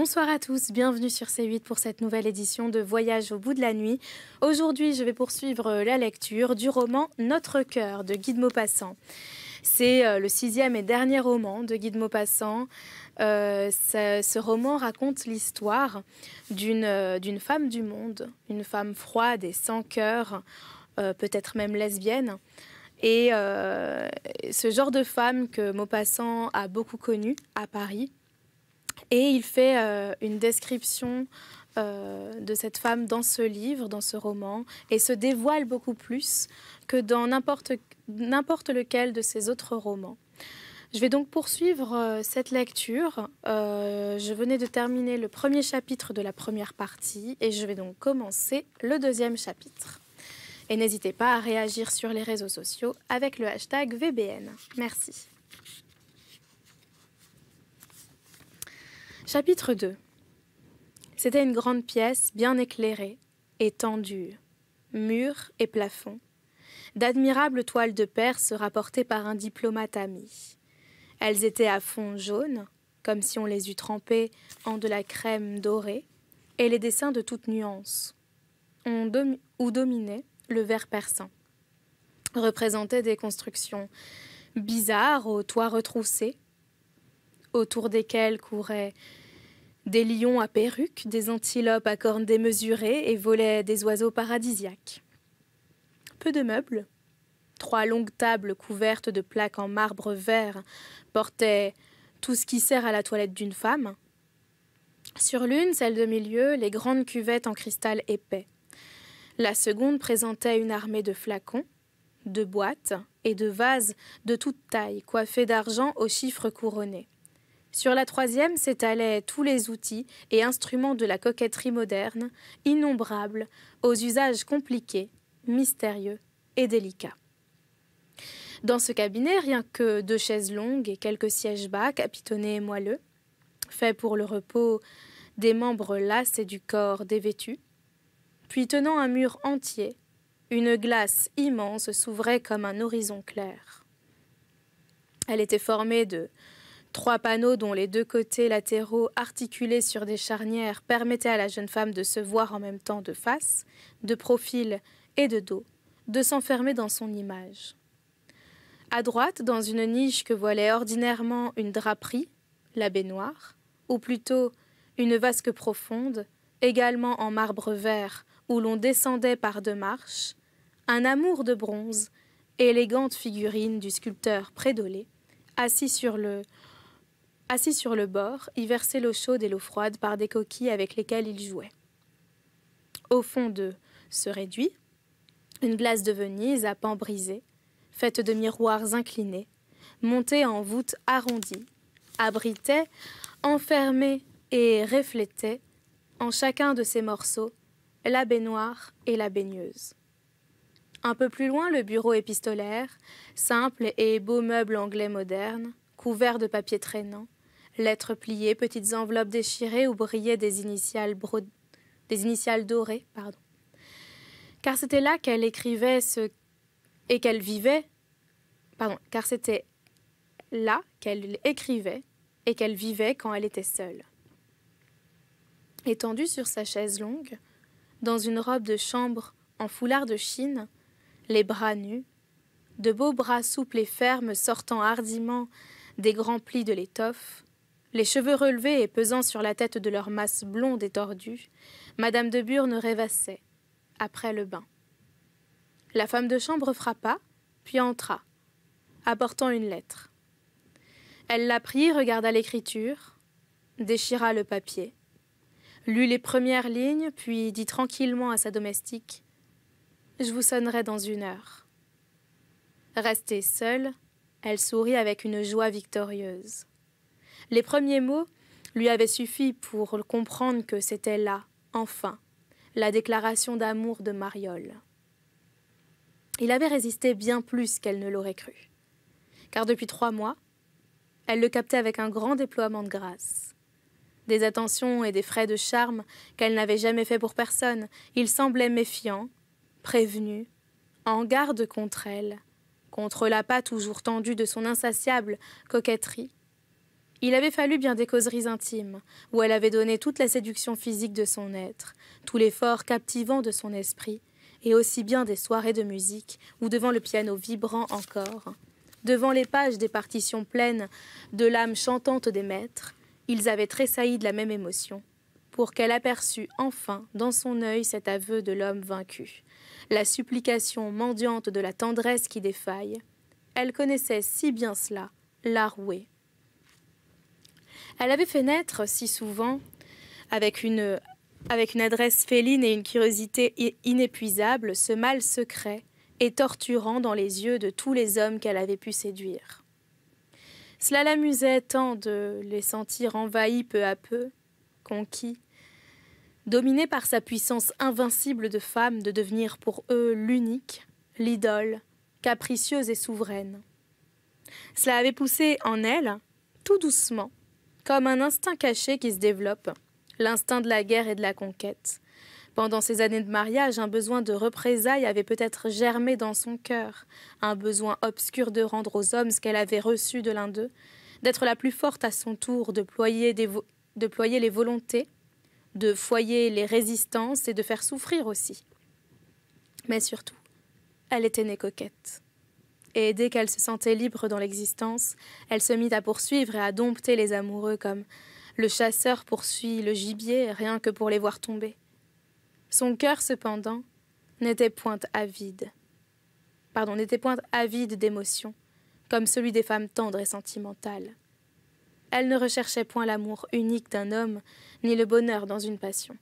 Bonsoir à tous, bienvenue sur C8 pour cette nouvelle édition de Voyage au bout de la nuit. Aujourd'hui, je vais poursuivre la lecture du roman Notre cœur de Guy de Maupassant. C'est le 6e et dernier roman de Guy de Maupassant. Ce roman raconte l'histoire d'une femme du monde, une femme froide et sans cœur, peut-être même lesbienne. Et ce genre de femme que Maupassant a beaucoup connue à Paris. Et il fait une description de cette femme dans ce livre, dans ce roman, et se dévoile beaucoup plus que dans n'importe lequel de ses autres romans. Je vais donc poursuivre cette lecture. Je venais de terminer le premier chapitre de la première partie et je vais donc commencer le deuxième chapitre. Et n'hésitez pas à réagir sur les réseaux sociaux avec le hashtag VBN. Merci. Chapitre 2. C'était une grande pièce bien éclairée, étendue, murs et plafonds, d'admirables toiles de Perse rapportées par un diplomate ami. Elles étaient à fond jaune, comme si on les eût trempées en de la crème dorée, et les dessins de toutes nuances, où dominait le vert persan, représentaient des constructions bizarres aux toits retroussés, autour desquels couraient des lions à perruques, des antilopes à cornes démesurées et volaient des oiseaux paradisiaques. Peu de meubles. 3 longues tables couvertes de plaques en marbre vert portaient tout ce qui sert à la toilette d'une femme. Sur l'une, celle de milieu, les grandes cuvettes en cristal épais. La seconde présentait une armée de flacons, de boîtes et de vases de toute taille, coiffés d'argent aux chiffres couronnés. Sur la troisième s'étalaient tous les outils et instruments de la coquetterie moderne, innombrables, aux usages compliqués, mystérieux et délicats. Dans ce cabinet, rien que 2 chaises longues et quelques sièges bas, capitonnés et moelleux, faits pour le repos des membres lasses et du corps dévêtu. Puis tenant un mur entier, une glace immense s'ouvrait comme un horizon clair. Elle était formée de 3 panneaux dont les 2 côtés latéraux articulés sur des charnières permettaient à la jeune femme de se voir en même temps de face, de profil et de dos, de s'enfermer dans son image. À droite, dans une niche que voilait ordinairement une draperie, la baignoire, ou plutôt une vasque profonde, également en marbre vert, où l'on descendait par 2 marches, un amour de bronze, élégante figurine du sculpteur Prédolé, assis sur le bord, y versait l'eau chaude et l'eau froide par des coquilles avec lesquelles il jouait. Au fond de ce réduit, une glace de Venise à pans brisés, faite de miroirs inclinés, montée en voûte arrondie, abritait, enfermait et reflétait, en chacun de ses morceaux, la baignoire et la baigneuse. Un peu plus loin, le bureau épistolaire, simple et beau meuble anglais moderne, couvert de papier traînant, lettres pliées, petites enveloppes déchirées où brillaient des initiales dorées, car c'était là qu'elle écrivait car c'était là qu'elle écrivait et qu'elle vivait quand elle était seule. Étendue sur sa chaise longue, dans une robe de chambre en foulard de Chine, les bras nus, de beaux bras souples et fermes sortant hardiment des grands plis de l'étoffe, les cheveux relevés et pesant sur la tête de leur masse blonde et tordue, Madame de Burne rêvassait, après le bain. La femme de chambre frappa, puis entra, apportant une lettre. Elle la prit, regarda l'écriture, déchira le papier, lut les premières lignes, puis dit tranquillement à sa domestique « Je vous sonnerai dans 1 heure ». Restée seule, elle sourit avec une joie victorieuse. Les premiers mots lui avaient suffi pour comprendre que c'était là, enfin, la déclaration d'amour de Mariole. Il avait résisté bien plus qu'elle ne l'aurait cru, car depuis 3 mois, elle le captait avec un grand déploiement de grâce. Des attentions et des frais de charme qu'elle n'avait jamais fait pour personne, il semblait méfiant, prévenu, en garde contre elle, contre l'appât toujours tendu de son insatiable coquetterie. Il avait fallu bien des causeries intimes, où elle avait donné toute la séduction physique de son être, tout l'effort captivant de son esprit, et aussi bien des soirées de musique, où devant le piano vibrant encore, devant les pages des partitions pleines de l'âme chantante des maîtres, ils avaient tressailli de la même émotion, pour qu'elle aperçût enfin dans son œil cet aveu de l'homme vaincu, la supplication mendiante de la tendresse qui défaille. Elle connaissait si bien cela, la rouée. Elle avait fait naître si souvent, avec une adresse féline et une curiosité inépuisable, ce mal secret et torturant dans les yeux de tous les hommes qu'elle avait pu séduire. Cela l'amusait tant de les sentir envahis peu à peu, conquis, dominés par sa puissance invincible de femme, de devenir pour eux l'unique, l'idole, capricieuse et souveraine. Cela avait poussé en elle, tout doucement, comme un instinct caché qui se développe, l'instinct de la guerre et de la conquête. Pendant ces années de mariage, un besoin de représailles avait peut-être germé dans son cœur, un besoin obscur de rendre aux hommes ce qu'elle avait reçu de l'un d'eux, d'être la plus forte à son tour, de ployer les volontés, de foyer les résistances et de faire souffrir aussi. Mais surtout, elle était née coquette. Et dès qu'elle se sentait libre dans l'existence, elle se mit à poursuivre et à dompter les amoureux comme le chasseur poursuit le gibier rien que pour les voir tomber. Son cœur, cependant, n'était point avide d'émotion, comme celui des femmes tendres et sentimentales. Elle ne recherchait point l'amour unique d'un homme, ni le bonheur dans une passion.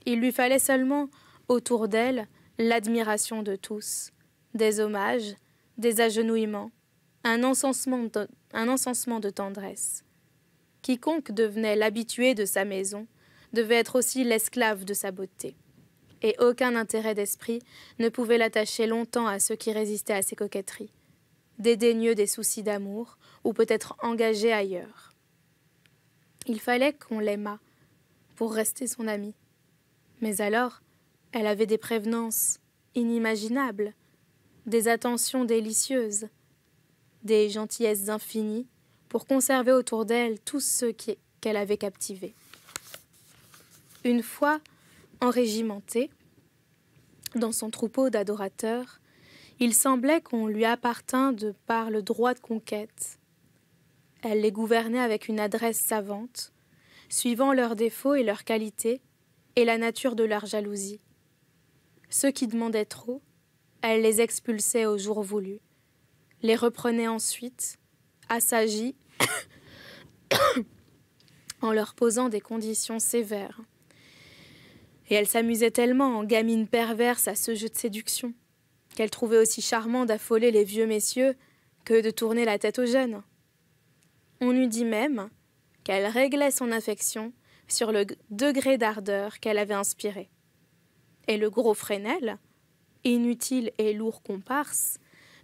Il lui fallait seulement, autour d'elle, l'admiration de tous, des hommages, des agenouillements, un encensement de tendresse. Quiconque devenait l'habitué de sa maison devait être aussi l'esclave de sa beauté, et aucun intérêt d'esprit ne pouvait l'attacher longtemps à ceux qui résistaient à ses coquetteries, dédaigneux des soucis d'amour, ou peut-être engagés ailleurs. Il fallait qu'on l'aimât pour rester son amie. Mais alors, elle avait des prévenances inimaginables, des attentions délicieuses, des gentillesses infinies pour conserver autour d'elle tous ceux qu'elle avait captivés. Une fois enrégimentée, dans son troupeau d'adorateurs, il semblait qu'on lui appartint de par le droit de conquête. Elle les gouvernait avec une adresse savante, suivant leurs défauts et leurs qualités, et la nature de leur jalousie. Ceux qui demandaient trop, elle les expulsait au jour voulu, les reprenait ensuite, assagie, en leur posant des conditions sévères. Et elle s'amusait tellement en gamine perverse à ce jeu de séduction, qu'elle trouvait aussi charmant d'affoler les vieux messieurs que de tourner la tête aux jeunes. On eût dit même qu'elle réglait son affection sur le degré d'ardeur qu'elle avait inspiré. Et le gros Fresnel, inutile et lourd comparse,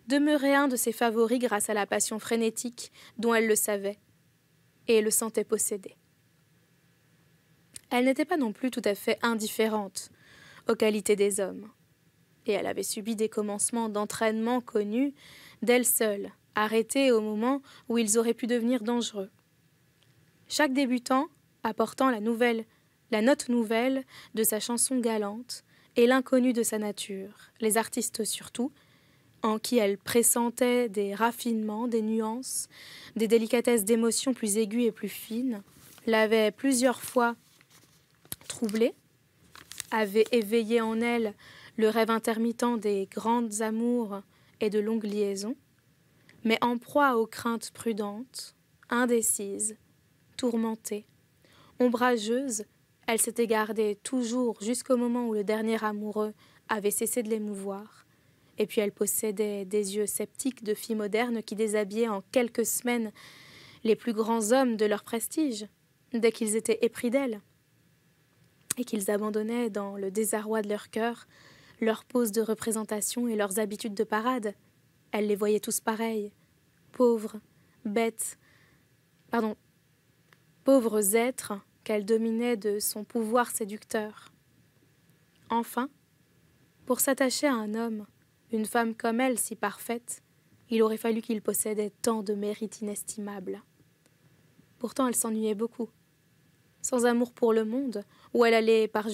demeurait un de ses favoris grâce à la passion frénétique dont elle le savait et le sentait possédé. Elle n'était pas non plus tout à fait indifférente aux qualités des hommes, et elle avait subi des commencements d'entraînement connus d'elle seule, arrêtés au moment où ils auraient pu devenir dangereux. Chaque débutant, apportant la note nouvelle de sa chanson galante et l'inconnu de sa nature, les artistes surtout, en qui elle pressentait des raffinements, des nuances, des délicatesses d'émotions plus aiguës et plus fines, l'avaient plusieurs fois troublée, avait éveillé en elle le rêve intermittent des grandes amours et de longues liaisons, mais en proie aux craintes prudentes, indécises, tourmentée, ombrageuse, elle s'était gardée toujours jusqu'au moment où le dernier amoureux avait cessé de l'émouvoir. Et puis elle possédait des yeux sceptiques de fille moderne qui déshabillaient en quelques semaines les plus grands hommes de leur prestige, dès qu'ils étaient épris d'elle, et qu'ils abandonnaient dans le désarroi de leur cœur leurs poses de représentation et leurs habitudes de parade. Elle les voyait tous pareils, pauvres, bêtes, pauvres êtres qu'elle dominait de son pouvoir séducteur. Enfin, pour s'attacher à un homme, une femme comme elle, si parfaite, il aurait fallu qu'il possédait tant de mérites inestimables. Pourtant elle s'ennuyait beaucoup. Sans amour pour le monde, où elle allait par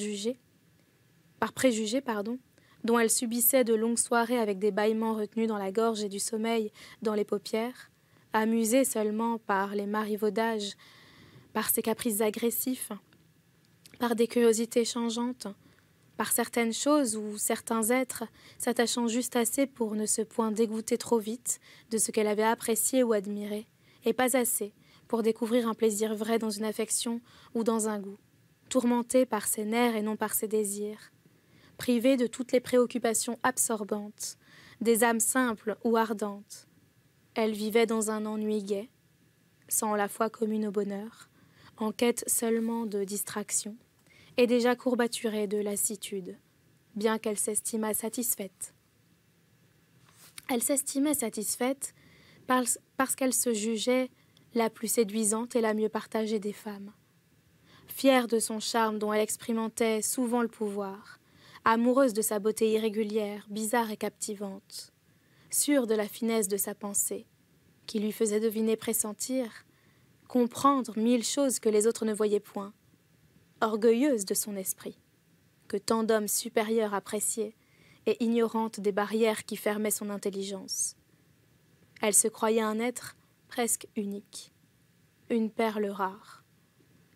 préjugés, dont elle subissait de longues soirées avec des bâillements retenus dans la gorge et du sommeil dans les paupières, amusée seulement par les marivaudages, par ses caprices agressifs, par des curiosités changeantes, par certaines choses ou certains êtres s'attachant juste assez pour ne se point dégoûter trop vite de ce qu'elle avait apprécié ou admiré, et pas assez pour découvrir un plaisir vrai dans une affection ou dans un goût, tourmentée par ses nerfs et non par ses désirs, privée de toutes les préoccupations absorbantes, des âmes simples ou ardentes. Elle vivait dans un ennui gai, sans la foi commune au bonheur, en quête seulement de distraction, et déjà courbaturée de lassitude, bien qu'elle s'estimât satisfaite. Elle s'estimait satisfaite parce qu'elle se jugeait la plus séduisante et la mieux partagée des femmes. Fière de son charme dont elle expérimentait souvent le pouvoir, amoureuse de sa beauté irrégulière, bizarre et captivante, sûre de la finesse de sa pensée, qui lui faisait deviner, pressentir, comprendre 1000 choses que les autres ne voyaient point, orgueilleuse de son esprit, que tant d'hommes supérieurs appréciaient, et ignorante des barrières qui fermaient son intelligence. Elle se croyait un être presque unique, une perle rare,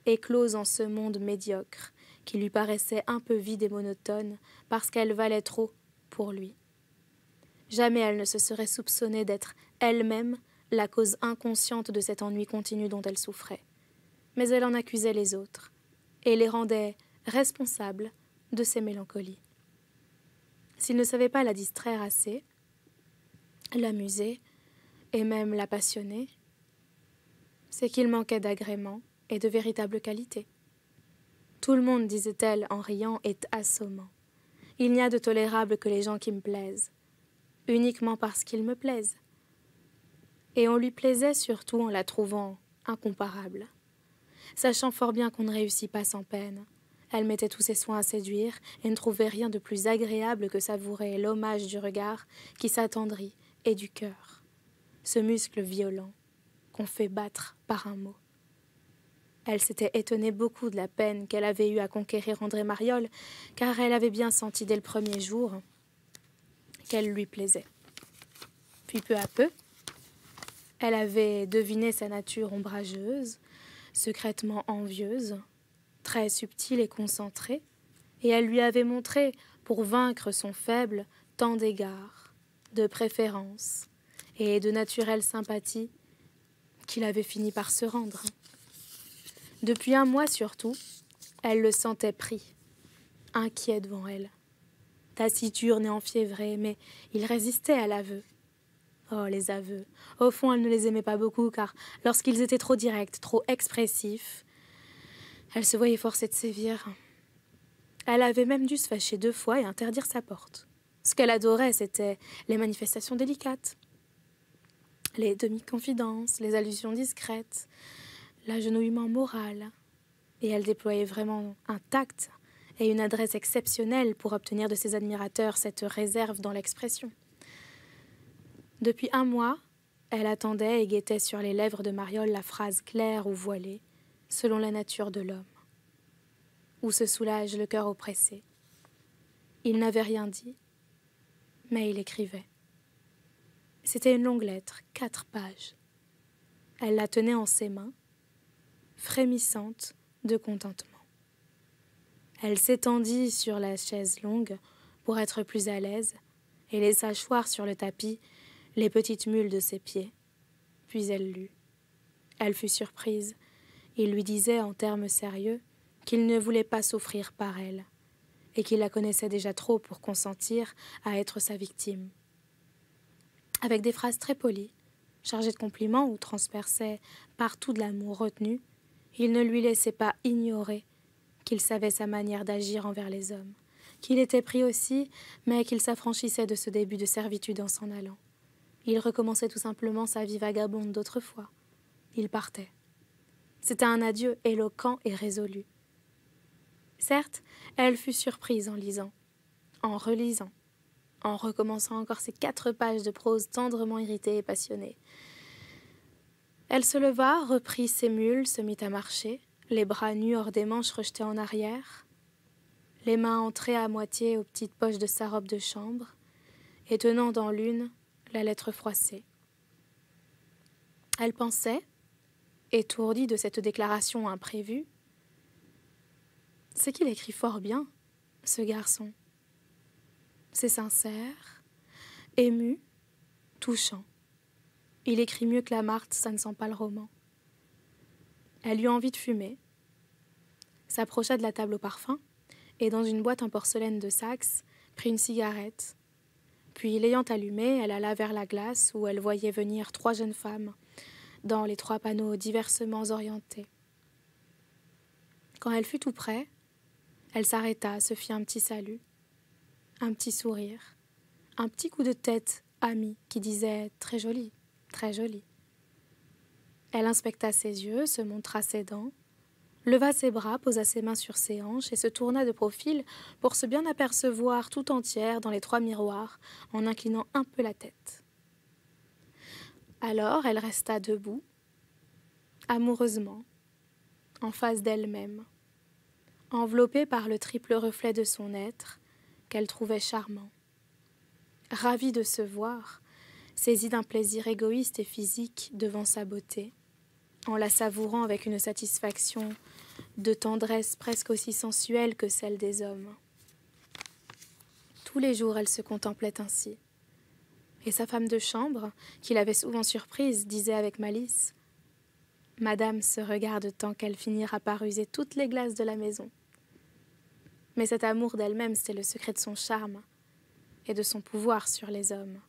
éclose en ce monde médiocre qui lui paraissait un peu vide et monotone parce qu'elle valait trop pour lui. Jamais elle ne se serait soupçonnée d'être elle-même la cause inconsciente de cet ennui continu dont elle souffrait. Mais elle en accusait les autres et les rendait responsables de ses mélancolies. S'il ne savait pas la distraire assez, l'amuser et même la passionner, c'est qu'il manquait d'agrément et de véritables qualités. Tout le monde, disait-elle en riant, est assommant. Il n'y a de tolérable que les gens qui me plaisent, uniquement parce qu'ils me plaisent. Et on lui plaisait surtout en la trouvant incomparable. Sachant fort bien qu'on ne réussit pas sans peine, elle mettait tous ses soins à séduire et ne trouvait rien de plus agréable que savourer l'hommage du regard qui s'attendrit et du cœur, ce muscle violent qu'on fait battre par un mot. Elle s'était étonnée beaucoup de la peine qu'elle avait eue à conquérir André Mariol, car elle avait bien senti dès le premier jour qu'elle lui plaisait. Puis peu à peu, elle avait deviné sa nature ombrageuse, secrètement envieuse, très subtile et concentrée, et elle lui avait montré, pour vaincre son faible, tant d'égards, de préférences et de naturelle sympathie qu'il avait fini par se rendre. Depuis un mois surtout, elle le sentait pris, inquiet devant elle, taciturne et enfiévrée, mais il résistait à l'aveu. Oh, les aveux. Au fond, elle ne les aimait pas beaucoup, car lorsqu'ils étaient trop directs, trop expressifs, elle se voyait forcée de sévir. Elle avait même dû se fâcher 2 fois et interdire sa porte. Ce qu'elle adorait, c'était les manifestations délicates, les demi-confidences, les allusions discrètes, l'agenouillement moral. Et elle déployait vraiment un tact et une adresse exceptionnelle pour obtenir de ses admirateurs cette réserve dans l'expression. Depuis 1 mois, elle attendait et guettait sur les lèvres de Mariol la phrase claire ou voilée, selon la nature de l'homme, où se soulage le cœur oppressé. Il n'avait rien dit, mais il écrivait. C'était une longue lettre, 4 pages. Elle la tenait en ses mains, frémissante de contentement. Elle s'étendit sur la chaise longue pour être plus à l'aise et laissa choir sur le tapis les petites mules de ses pieds. Puis elle lut. Elle fut surprise. Il lui disait en termes sérieux qu'il ne voulait pas souffrir par elle et qu'il la connaissait déjà trop pour consentir à être sa victime. Avec des phrases très polies, chargées de compliments ou transpercées partout de l'amour retenu, il ne lui laissait pas ignorer qu'il savait sa manière d'agir envers les hommes, qu'il était pris aussi, mais qu'il s'affranchissait de ce début de servitude en s'en allant. Il recommençait tout simplement sa vie vagabonde d'autrefois. Il partait. C'était un adieu éloquent et résolu. Certes, elle fut surprise en lisant, en relisant, en recommençant encore ces 4 pages de prose tendrement irritée et passionnée. Elle se leva, reprit ses mules, se mit à marcher, les bras nus hors des manches rejetés en arrière, les mains entrées à moitié aux petites poches de sa robe de chambre, et tenant dans l'une la lettre froissée. Elle pensait, étourdie de cette déclaration imprévue, « C'est qu'il écrit fort bien, ce garçon. C'est sincère, ému, touchant. Il écrit mieux que Lamarthe, ça ne sent pas le roman. » Elle eut envie de fumer, s'approcha de la table au parfum et, dans une boîte en porcelaine de Saxe, prit une cigarette. Puis, l'ayant allumée, elle alla vers la glace où elle voyait venir 3 jeunes femmes, dans les 3 panneaux diversement orientés. Quand elle fut tout près, elle s'arrêta, se fit un petit salut, un petit sourire, un petit coup de tête ami qui disait « très joli, très joli ». Elle inspecta ses yeux, se montra ses dents, leva ses bras, posa ses mains sur ses hanches et se tourna de profil pour se bien apercevoir tout entière dans les 3 miroirs en inclinant un peu la tête. Alors elle resta debout, amoureusement, en face d'elle-même, enveloppée par le triple reflet de son être qu'elle trouvait charmant. Ravie de se voir, saisie d'un plaisir égoïste et physique devant sa beauté, en la savourant avec une satisfaction de tendresse presque aussi sensuelle que celle des hommes. Tous les jours elle se contemplait ainsi. Et sa femme de chambre, qui l'avait souvent surprise, disait avec malice « Madame se regarde tant qu'elle finira par user toutes les glaces de la maison. » Mais cet amour d'elle-même, c'était le secret de son charme et de son pouvoir sur les hommes.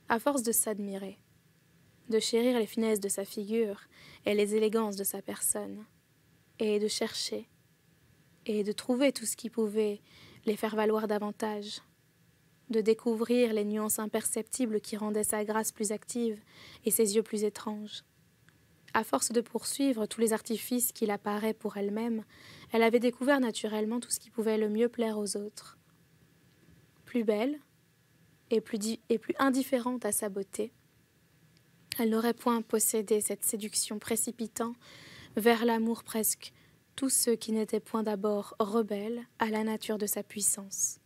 À force de s'admirer, de chérir les finesses de sa figure et les élégances de sa personne, et de chercher, et de trouver tout ce qui pouvait les faire valoir davantage, de découvrir les nuances imperceptibles qui rendaient sa grâce plus active et ses yeux plus étranges. À force de poursuivre tous les artifices qu'il apparaît pour elle-même, elle avait découvert naturellement tout ce qui pouvait le mieux plaire aux autres. Plus belle et plus indifférente à sa beauté, elle n'aurait point possédé cette séduction précipitant vers l'amour presque tous ceux qui n'étaient point d'abord rebelles à la nature de sa puissance.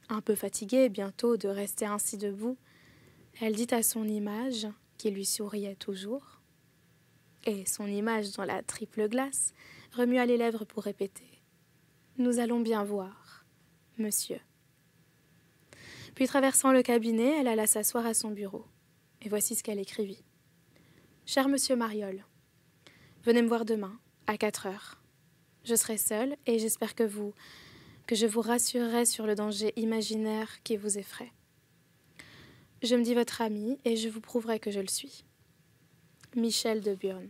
Un peu fatiguée bientôt de rester ainsi debout, elle dit à son image, qui lui souriait toujours, et son image dans la triple glace remua les lèvres pour répéter « Nous allons bien voir, monsieur ». Puis traversant le cabinet, elle alla s'asseoir à son bureau. Et voici ce qu'elle écrivit. « Cher monsieur Mariol, venez me voir demain, à 4 heures. Je serai seule et j'espère que je vous rassurerai sur le danger imaginaire qui vous effraie. Je me dis votre amie et je vous prouverai que je le suis. Michel de Burn. »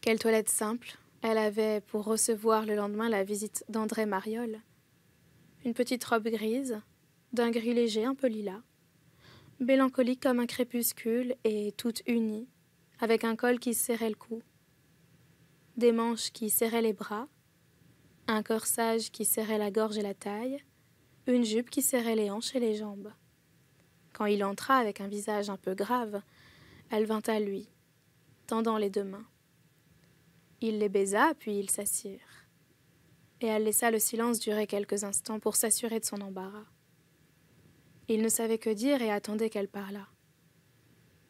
Quelle toilette simple elle avait pour recevoir le lendemain la visite d'André Mariol. Une petite robe grise, d'un gris léger un peu lilas, mélancolique comme un crépuscule et toute unie, avec un col qui serrait le cou, des manches qui serraient les bras, un corsage qui serrait la gorge et la taille, une jupe qui serrait les hanches et les jambes. Quand il entra avec un visage un peu grave, elle vint à lui, tendant les 2 mains. Il les baisa, puis ils s'assirent, et elle laissa le silence durer quelques instants pour s'assurer de son embarras. Il ne savait que dire et attendait qu'elle parlât.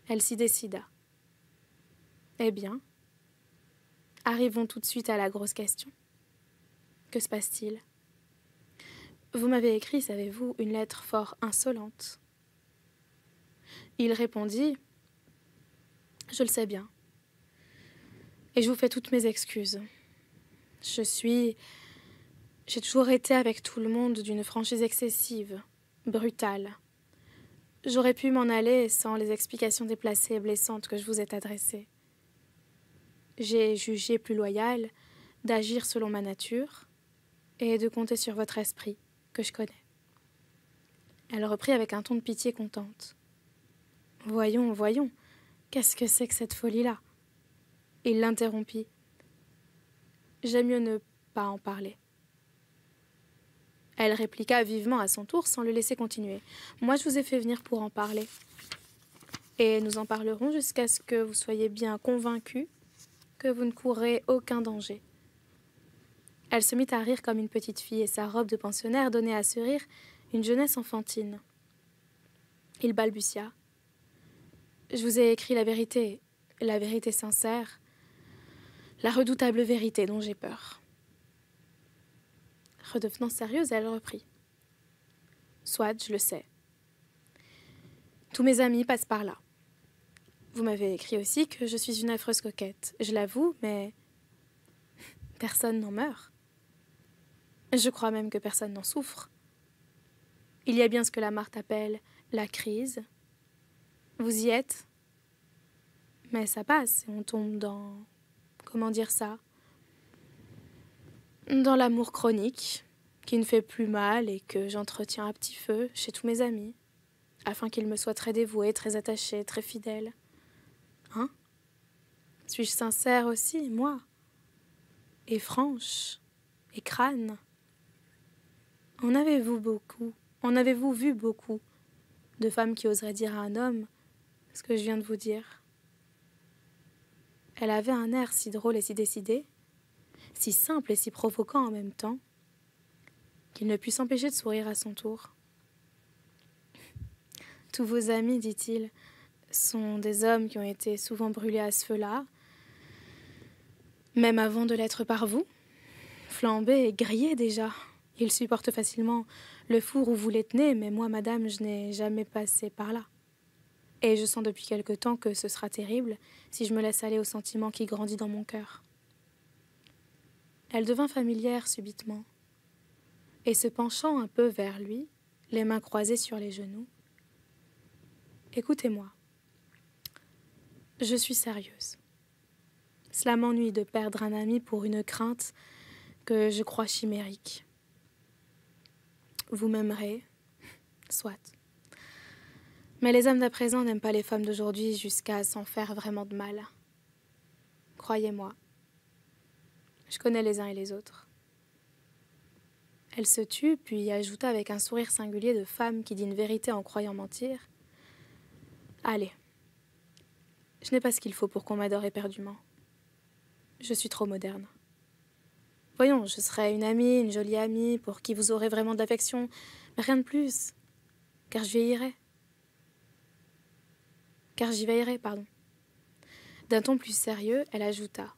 Elle s'y décida. « Eh bien, arrivons tout de suite à la grosse question. Que se passe-t-il ? Vous m'avez écrit, savez-vous, une lettre fort insolente. » Il répondit « Je le sais bien. Et je vous fais toutes mes excuses. J'ai toujours été avec tout le monde d'une franchise excessive, brutale. J'aurais pu m'en aller sans les explications déplacées et blessantes que je vous ai adressées. J'ai jugé plus loyal d'agir selon ma nature et de compter sur votre esprit, que je connais. » Elle reprit avec un ton de pitié contente. « Voyons, voyons, qu'est-ce que c'est que cette folie-là » Il l'interrompit. « J'aime mieux ne pas en parler. » Elle répliqua vivement à son tour sans le laisser continuer. « Moi, je vous ai fait venir pour en parler. Et nous en parlerons jusqu'à ce que vous soyez bien convaincus que vous ne courrez aucun danger. » Elle se mit à rire comme une petite fille et sa robe de pensionnaire donnait à ce rire une jeunesse enfantine. Il balbutia. « Je vous ai écrit la vérité sincère, la redoutable vérité dont j'ai peur. » Redevenant sérieuse, elle reprit. « Soit, je le sais. Tous mes amis passent par là. Vous m'avez écrit aussi que je suis une affreuse coquette. Je l'avoue, mais personne n'en meurt. Je crois même que personne n'en souffre. Il y a bien ce que Lamarthe appelle la crise. Vous y êtes. Mais ça passe et on tombe dans... Comment dire ça? Dans l'amour chronique, qui ne fait plus mal et que j'entretiens à petit feu chez tous mes amis, afin qu'ils me soient très dévoués, très attachés, très fidèles. Hein? Suis-je sincère aussi, moi? Et franche? Et crâne? En avez-vous vu beaucoup de femmes qui oseraient dire à un homme ce que je viens de vous dire? Elle avait un air si drôle et si décidé, si simple et si provoquant en même temps, qu'il ne put s'empêcher de sourire à son tour. « Tous vos amis, dit-il, sont des hommes qui ont été souvent brûlés à ce feu-là, même avant de l'être par vous, flambés et grillés déjà. Ils supportent facilement le four où vous les tenez, mais moi, madame, je n'ai jamais passé par là. Et je sens depuis quelque temps que ce sera terrible si je me laisse aller au sentiment qui grandit dans mon cœur. » Elle devint familière subitement, et se penchant un peu vers lui, les mains croisées sur les genoux, « Écoutez-moi, je suis sérieuse. Cela m'ennuie de perdre un ami pour une crainte que je crois chimérique. Vous m'aimerez, soit. Mais les hommes d'à présent n'aiment pas les femmes d'aujourd'hui jusqu'à s'en faire vraiment de mal. Croyez-moi, je connais les uns et les autres. » Elle se tut, puis ajouta avec un sourire singulier de femme qui dit une vérité en croyant mentir. « Allez, je n'ai pas ce qu'il faut pour qu'on m'adore éperdument. Je suis trop moderne. Voyons, je serai une amie, une jolie amie, pour qui vous aurez vraiment d'affection, mais rien de plus, car j'y veillerai, pardon. » D'un ton plus sérieux, elle ajouta.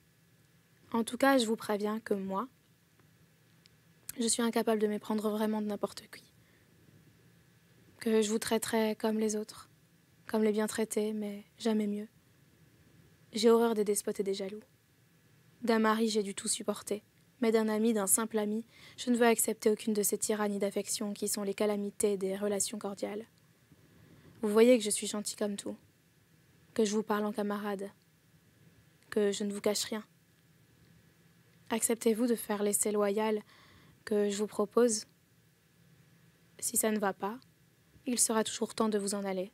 « En tout cas, je vous préviens que moi, je suis incapable de méprendre vraiment de n'importe qui. Que je vous traiterai comme les autres, comme les bien traités, mais jamais mieux. J'ai horreur des despotes et des jaloux. D'un mari, j'ai dû tout supporter, mais d'un ami, d'un simple ami, je ne veux accepter aucune de ces tyrannies d'affection qui sont les calamités des relations cordiales. Vous voyez que je suis gentil comme tout, que je vous parle en camarade, que je ne vous cache rien. Acceptez-vous de faire l'essai loyal que je vous propose? Si ça ne va pas, il sera toujours temps de vous en aller,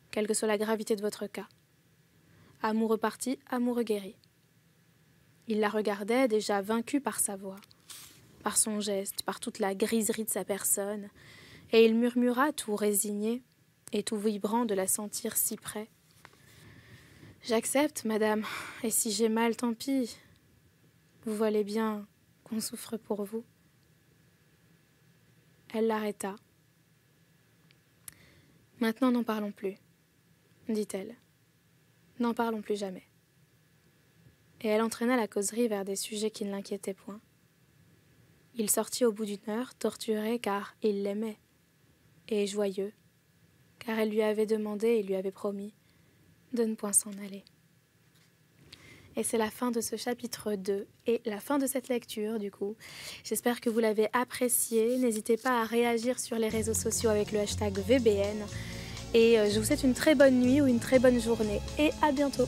quelle que soit la gravité de votre cas. Amoureux parti, amoureux guéri. » Il la regardait, déjà vaincu par sa voix, par son geste, par toute la griserie de sa personne, et il murmura, tout résigné et tout vibrant de la sentir si près. « J'accepte, madame, et si j'ai mal, tant pis. Vous voyez bien qu'on souffre pour vous. » Elle l'arrêta. « Maintenant, n'en parlons plus, dit-elle. N'en parlons plus jamais. » Et elle entraîna la causerie vers des sujets qui ne l'inquiétaient point. Il sortit au bout d'une heure, torturé car il l'aimait, et joyeux, car elle lui avait demandé et lui avait promis de ne point s'en aller. Et c'est la fin de ce chapitre 2 et la fin de cette lecture du coup. J'espère que vous l'avez apprécié. N'hésitez pas à réagir sur les réseaux sociaux avec le hashtag VBN. Et je vous souhaite une très bonne nuit ou une très bonne journée. Et à bientôt.